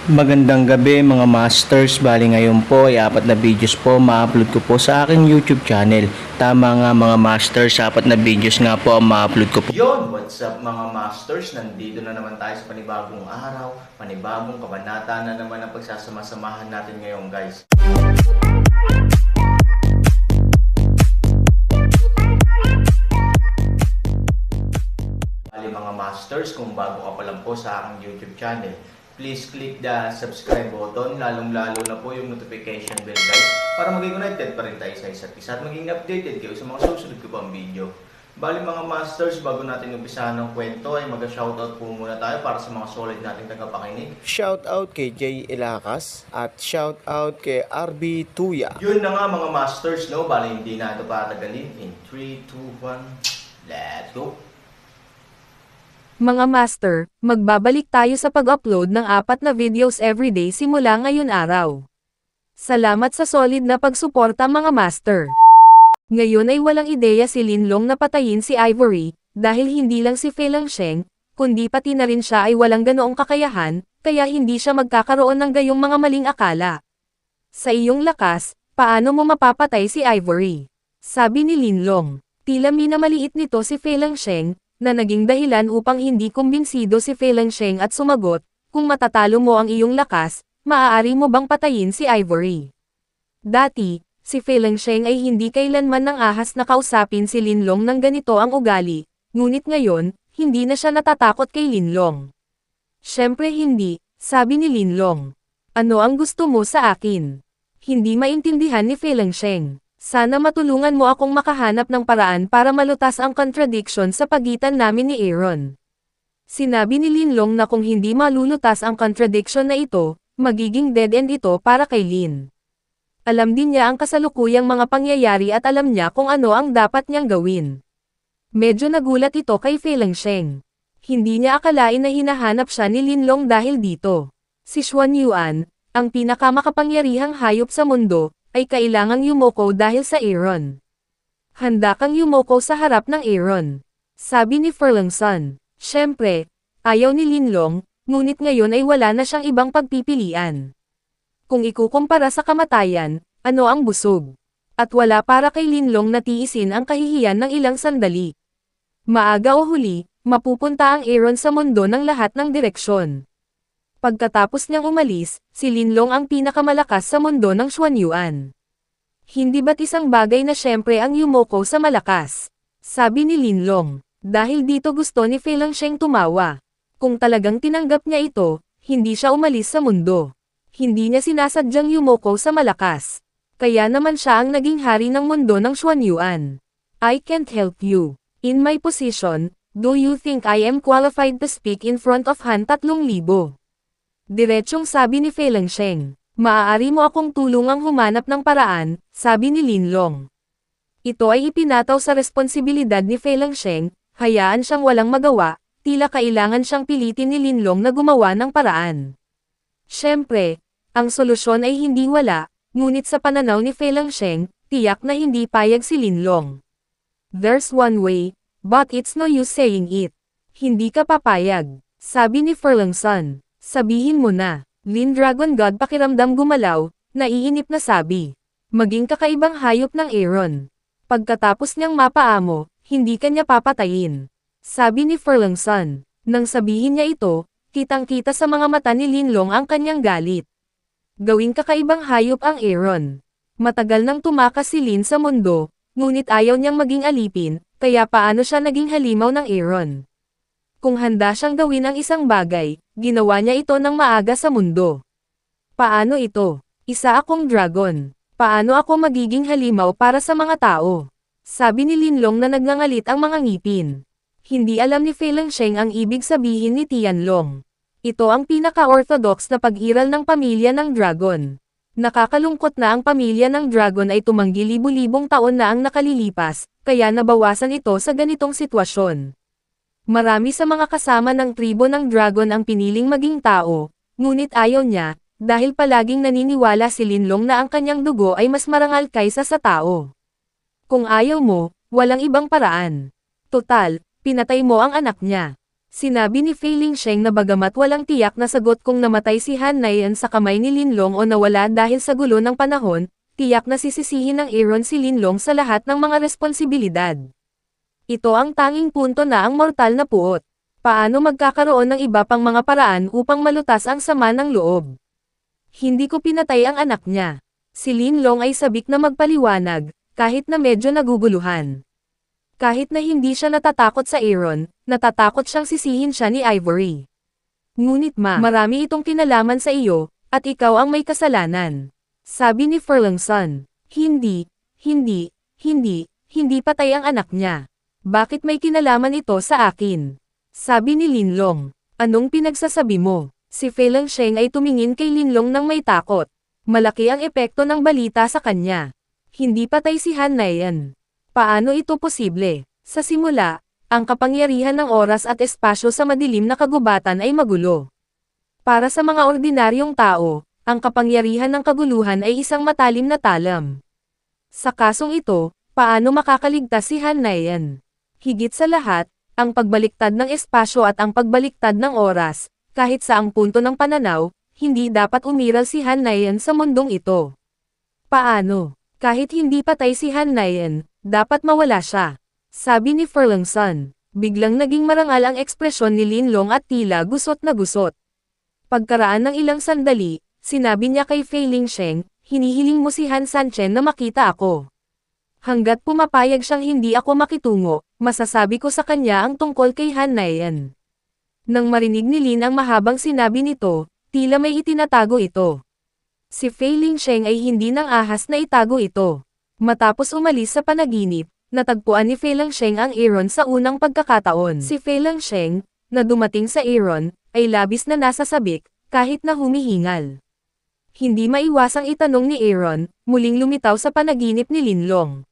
Magandang gabi mga masters, bali ngayon po ay 4 na videos po ma-upload ko po sa aking YouTube channel. Tama nga mga masters, 4 na videos nga po ang ma-upload ko po. Yon, what's up mga masters, nandito na naman tayo sa panibagong araw, panibagong kabanata na naman ang pagsasama-samahan natin ngayon guys. Bali mga masters, kung bago ka pa lang po sa aking YouTube channel, please click the subscribe button, lalong-lalo na po yung notification bell guys, para maging connected pa rin tayo sa isa't isa at maging updated kayo sa mga susunod ko pang video. Bali mga masters, bago natin umpisahan ng kwento ay mag-shoutout po muna tayo para sa mga solid nating tagapakinig. Shoutout kay Jay Ilacas at shoutout kay RB Tuya. Yun na nga mga masters, no? Bali hindi na ito patagalin. In 3, 2, 1, let's go! Mga master, magbabalik tayo sa pag-upload ng 4 na videos everyday simula ngayon araw. Salamat sa solid na pagsuporta mga master. Ngayon ay walang ideya si Linlong na patayin si Ivory, dahil hindi lang si Fei Langsheng, kundi pati na rin siya ay walang ganoong kakayahan, kaya hindi siya magkakaroon ng gayong mga maling akala. Sa iyong lakas, paano mo mapapatay si Ivory? Sabi ni Linlong. Tila minamaliit nito si Fei Langsheng, na naging dahilan upang hindi kumbinsido si Fei Langsheng at sumagot, kung matatalo mo ang iyong lakas, maaari mo bang patayin si Ivory? Dati, si Fei Langsheng ay hindi kailanman nang ahas na kausapin si Linlong ng ganito ang ugali, ngunit ngayon, hindi na siya natatakot kay Linlong. Siyempre hindi, sabi ni Linlong. Ano ang gusto mo sa akin? Hindi maintindihan ni Fei Langsheng. Sana matulungan mo akong makahanap ng paraan para malutas ang contradiction sa pagitan namin ni Aaron. Sinabi ni Linlong na kung hindi malulutas ang contradiction na ito, magiging dead end ito para kay Lin. Alam din niya ang kasalukuyang mga pangyayari at alam niya kung ano ang dapat niyang gawin. Medyo nagulat ito kay Fei Langsheng. Hindi niya akalain na hinahanap siya ni Linlong dahil dito. Si Xuan Yuan, ang pinakamakapangyarihang hayop sa mundo, ay kailangang yumoko dahil sa Aaron. Handa kang yumoko sa harap ng Aaron. Sabi ni Furlongson. Siyempre, ayaw ni Linlong, ngunit ngayon ay wala na siyang ibang pagpipilian. Kung ikukumpara sa kamatayan, ano ang busog? At wala para kay Linlong na tiisin ang kahihiyan ng ilang sandali. Maaga o huli, mapupunta ang Aaron sa mundo ng lahat ng direksyon. Pagkatapos niyang umalis, si Linlong ang pinakamalakas sa mundo ng Xuan Yuan. Hindi ba't isang bagay na siyempre ang yumoko sa malakas? Sabi ni Linlong. Dahil dito gusto ni Fei Langsheng tumawa. Kung talagang tinanggap niya ito, hindi siya umalis sa mundo. Hindi niya sinasadyang yumoko sa malakas. Kaya naman siya ang naging hari ng mundo ng Xuan Yuan. I can't help you. In my position, do you think I am qualified to speak in front of Han 3,000? Diretsyong sabi ni Fei Langsheng. Maaari mo akong tulungang humanap ng paraan, sabi ni Linlong. Ito ay ipinataw sa responsibilidad ni Fei Langsheng, hayaan siyang walang magawa, tila kailangan siyang pilitin ni Linlong na gumawa ng paraan. Siyempre, ang solusyon ay hindi wala, ngunit sa pananaw ni Fei Langsheng, tiyak na hindi payag si Linlong. There's one way, but it's no use saying it. Hindi ka papayag, sabi ni Furlongson. Sabihin mo na, Lin Dragon God pakiramdam gumalaw, naiinip na sabi. Maging kakaibang hayop ng Aaron. Pagkatapos niyang mapaamo, hindi kanya papatayin. Sabi ni Furlongson. Nang sabihin niya ito, kitang-kita sa mga mata ni Linlong ang kanyang galit. Gawing kakaibang hayop ang Aaron. Matagal nang tumakas si Lin sa mundo, ngunit ayaw niyang maging alipin, kaya paano siya naging halimaw ng Aaron? Kung handa siyang gawin ang isang bagay, ginawa niya ito ng maaga sa mundo. Paano ito? Isa akong dragon. Paano ako magiging halimaw para sa mga tao? Sabi ni Linlong na nagngangalit ang mga ngipin. Hindi alam ni Fei Langsheng ang ibig sabihin ni Tianlong. Ito ang pinaka-orthodox na pag-iral ng pamilya ng dragon. Nakakalungkot na ang pamilya ng dragon ay tumanggi libu-libong taon na ang nakalilipas, kaya nabawasan ito sa ganitong sitwasyon. Marami sa mga kasama ng tribo ng dragon ang piniling maging tao, ngunit ayaw niya, dahil palaging naniniwala si Linlong na ang kanyang dugo ay mas marangal kaysa sa tao. Kung ayaw mo, walang ibang paraan. Total, pinatay mo ang anak niya. Sinabi ni Fei Lingsheng na bagamat walang tiyak na sagot kung namatay si Han Nayan sa kamay ni Linlong o nawala dahil sa gulo ng panahon, tiyak na sisisihin ng Aaron si Linlong sa lahat ng mga responsibilidad. Ito ang tanging punto na ang mortal na puot. Paano magkakaroon ng iba pang mga paraan upang malutas ang sama ng loob? Hindi ko pinatay ang anak niya. Si Linlong ay sabik na magpaliwanag, kahit na medyo naguguluhan. Kahit na hindi siya natatakot sa Aaron, natatakot siyang sisihin siya ni Ivory. Ngunit marami itong kinalaman sa iyo, at ikaw ang may kasalanan. Sabi ni Furlongson. Hindi patay ang anak niya. Bakit may kinalaman ito sa akin? Sabi ni Linlong. Anong pinagsasabi mo? Si Fei Lingsheng ay tumingin kay Linlong nang may takot. Malaki ang epekto ng balita sa kanya. Hindi patay si Han Nayan. Paano ito posible? Sa simula, ang kapangyarihan ng oras at espasyo sa madilim na kagubatan ay magulo. Para sa mga ordinaryong tao, ang kapangyarihan ng kaguluhan ay isang matalim na talam. Sa kasong ito, paano makakaligtas si Han Nayan? Higit sa lahat, ang pagbaliktad ng espasyo at ang pagbaliktad ng oras, kahit sa ang punto ng pananaw, hindi dapat umiral si Han Nayan sa mundong ito. Paano? Kahit hindi patay si Han Nayan, dapat mawala siya. Sabi ni Furlongson. Biglang naging marangal ang ekspresyon ni Linlong at tila gusot na gusot. Pagkaraan ng ilang sandali, sinabi niya kay Fei Lingsheng, hinihiling mo si Han Sanchen na makita ako. Hanggat pumapayag siyang hindi ako makitungo, masasabi ko sa kanya ang tungkol kay Han Nayan. Nang marinig ni Lin ang mahabang sinabi nito, tila may itinatago ito. Si Fei Lingsheng ay hindi nang ahas na itago ito. Matapos umalis sa panaginip, natagpuan ni Fei Lingsheng ang Aaron sa unang pagkakataon. Si Fei Lingsheng, na dumating sa Aaron, ay labis na nasasabik, kahit na humihingal. Hindi maiwasang itanong ni Aaron, muling lumitaw sa panaginip ni Linlong.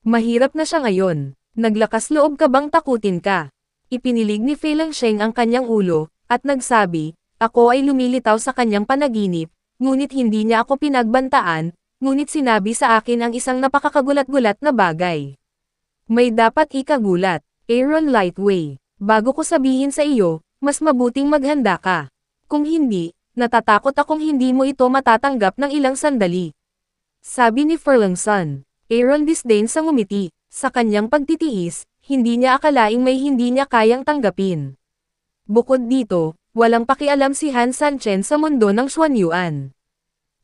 Mahirap na siya ngayon. Naglakas loob ka bang takutin ka? Ipinilig ni Fei Lingsheng ang kanyang ulo, at nagsabi, ako ay lumilitaw sa kanyang panaginip, ngunit hindi niya ako pinagbantaan, ngunit sinabi sa akin ang isang napakakagulat-gulat na bagay. May dapat ikagulat, Aaron Lightway. Bago ko sabihin sa iyo, mas mabuting maghanda ka. Kung hindi, natatakot akong hindi mo ito matatanggap ng ilang sandali. Sabi ni Furlongson. Aaron disdain sa ngumiti. Sa kanyang pagtitiis, hindi niya akalaing may hindi niya kayang tanggapin. Bukod dito, walang pakialam si Han Sanchen sa mundo ng Xuanyuan.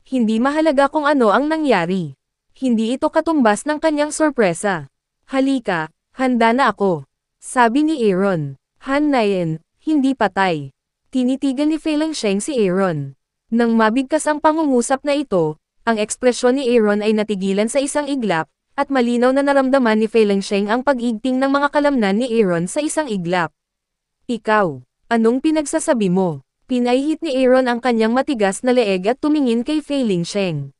Hindi mahalaga kung ano ang nangyari. Hindi ito katumbas ng kanyang sorpresa. Halika, handa na ako. Sabi ni Aaron. Han Nayan, hindi patay. Tinitigan ni Fei Lingsheng si Aaron. Nang mabigkas ang pangungusap na ito, ang ekspresyon ni Aaron ay natigilan sa isang iglap, at malinaw na naramdaman ni Fei Lingsheng ang pag-igting ng mga kalamnan ni Aaron sa isang iglap. Ikaw, anong pinagsasabi mo? Pinahihit ni Aaron ang kanyang matigas na leeg at tumingin kay Fei Lingsheng.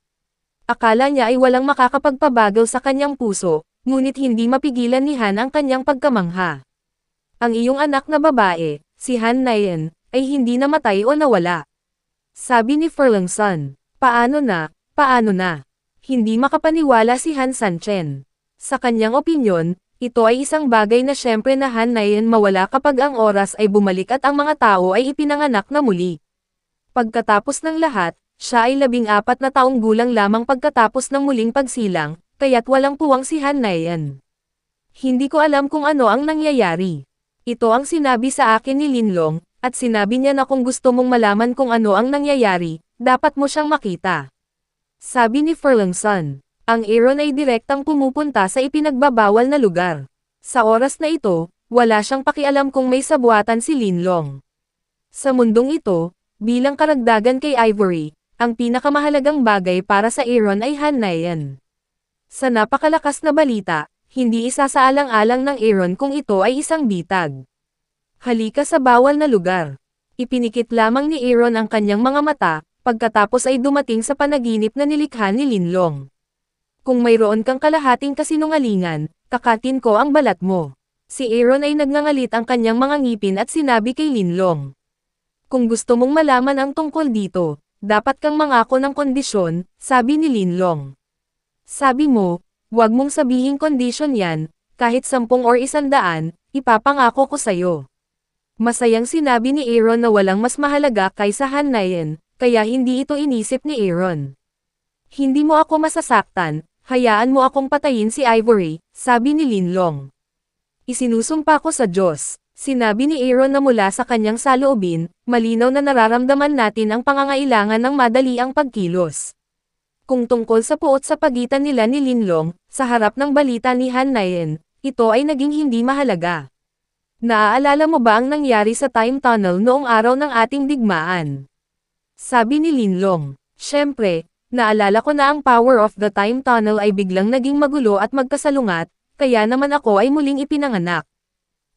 Akala niya ay walang makakapagpabagal sa kanyang puso, ngunit hindi mapigilan ni Han ang kanyang pagkamangha. Ang iyong anak na babae, si Han Nayan, ay hindi namatay o nawala. Sabi ni Furlongson. Paano na? Hindi makapaniwala si Han Sanchen. Sa kanyang opinyon, ito ay isang bagay na syempre na Han Nayan mawala kapag ang oras ay bumalik at ang mga tao ay ipinanganak na muli. Pagkatapos ng lahat, siya ay 14 na taong gulang lamang pagkatapos ng muling pagsilang, kaya't walang puwang si Han Nayan. Hindi ko alam kung ano ang nangyayari. Ito ang sinabi sa akin ni Linlong, at sinabi niya na kung gusto mong malaman kung ano ang nangyayari, dapat mo siyang makita. Sabi ni Furlongson. Ang Aaron ay direktang pumupunta sa ipinagbabawal na lugar. Sa oras na ito, wala siyang pakialam kung may sabuatan si Linlong. Sa mundong ito, bilang karagdagan kay Ivory, ang pinakamahalagang bagay para sa Aaron ay Han Nayan. Sa napakalakas na balita, hindi isasaalang-alang ng Aaron kung ito ay isang bitag. Halika sa bawal na lugar. Ipinikit lamang ni Aaron ang kanyang mga mata, pagkatapos ay dumating sa panaginip na nilikha ni Linlong. Kung mayroon kang kalahating kasinungalingan, kakatin ko ang balat mo. Si Aaron ay nagngangalit ang kanyang mga ngipin at sinabi kay Linlong. Kung gusto mong malaman ang tungkol dito, dapat kang mangako ng kondisyon, sabi ni Linlong. Sabi mo, huwag mong sabihing kondisyon yan, kahit 10 or 100, ipapangako ko sayo. Masayang sinabi ni Aaron na walang mas mahalaga kaysa Han Nayan, kaya hindi ito inisip ni Aaron. Hindi mo ako masasaktan, hayaan mo akong patayin si Ivory, sabi ni Linlong. Isinusumpa ko sa Diyos, sinabi ni Aaron na mula sa kanyang saloobin, malinaw na nararamdaman natin ang pangangailangan ng madaliang pagkilos. Kung tungkol sa puot sa pagitan nila ni Linlong, sa harap ng balita ni Han Nayan, ito ay naging hindi mahalaga. Naaalala mo ba ang nangyari sa time tunnel noong araw ng ating digmaan? Sabi ni Linlong. Siyempre, naalala ko na ang power of the time tunnel ay biglang naging magulo at magkasalungat, kaya naman ako ay muling ipinanganak.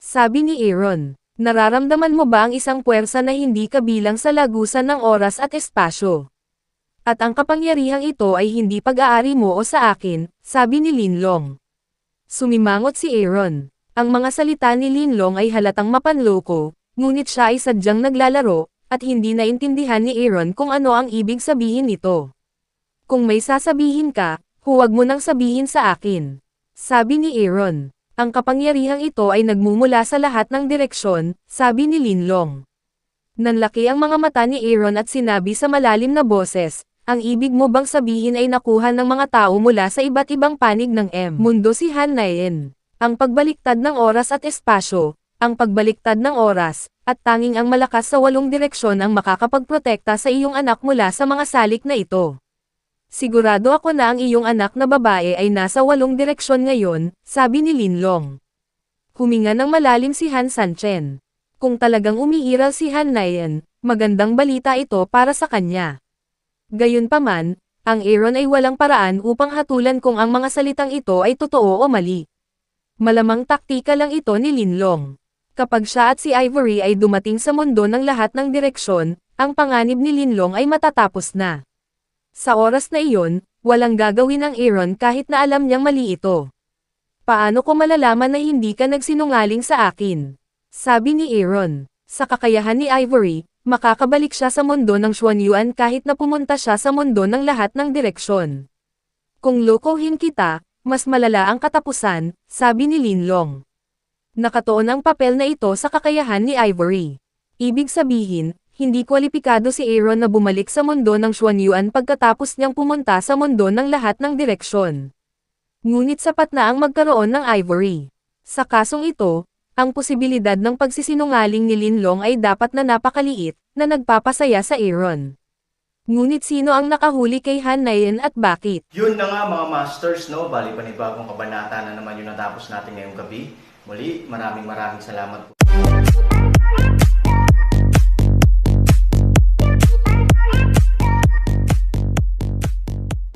Sabi ni Aaron. Nararamdaman mo ba ang isang puwersa na hindi kabilang sa lagusan ng oras at espasyo? At ang kapangyarihang ito ay hindi pag-aari mo o sa akin, sabi ni Linlong. Sumimangot si Aaron. Ang mga salita ni Linlong ay halatang mapanloko, ngunit siya ay sadyang naglalaro, at hindi naintindihan ni Aaron kung ano ang ibig sabihin nito. Kung may sasabihin ka, huwag mo nang sabihin sa akin. Sabi ni Aaron. Ang kapangyarihang ito ay nagmumula sa lahat ng direksyon, sabi ni Linlong. Nanlaki ang mga mata ni Aaron at sinabi sa malalim na boses, ang ibig mo bang sabihin ay nakuha ng mga tao mula sa iba't ibang panig ng mundo si Han Nayan. Ang pagbaliktad ng oras at espasyo, ang pagbaliktad ng oras, at tanging ang malakas sa 8 direksyon ang makakapagprotekta sa iyong anak mula sa mga salik na ito. Sigurado ako na ang iyong anak na babae ay nasa 8 direksyon ngayon, sabi ni Linlong. Huminga ng malalim si Han Sanchen. Kung talagang umiiral si Han Nayan, magandang balita ito para sa kanya. Gayunpaman, ang Aaron ay walang paraan upang hatulan kung ang mga salitang ito ay totoo o mali. Malamang taktika lang ito ni Linlong. Kapag siya at si Ivory ay dumating sa mundo ng lahat ng direksyon, ang panganib ni Linlong ay matatapos na. Sa oras na iyon, walang gagawin ang Aaron kahit na alam niyang mali ito. Paano ko malalaman na hindi ka nagsinungaling sa akin? Sabi ni Aaron. Sa kakayahan ni Ivory, makakabalik siya sa mundo ng Xuanyuan kahit na pumunta siya sa mundo ng lahat ng direksyon. Kung lokohin kita, mas malala ang katapusan, sabi ni Linlong. Nakatuon ang papel na ito sa kakayahan ni Ivory. Ibig sabihin, hindi kwalipikado si Aaron na bumalik sa mundo ng Xuanyuan pagkatapos niyang pumunta sa mundo ng lahat ng direksyon. Ngunit sapat na ang magkaroon ng Ivory. Sa kasong ito, ang posibilidad ng pagsisinungaling ni Linlong ay dapat na napakaliit, na nagpapasaya sa Aaron. Ngunit sino ang nakahuli kay Han Nayan at bakit? Yun na nga mga masters, no? Bali panibagong kabanata na naman yung natapos natin ngayong gabi. Muli, maraming salamat po.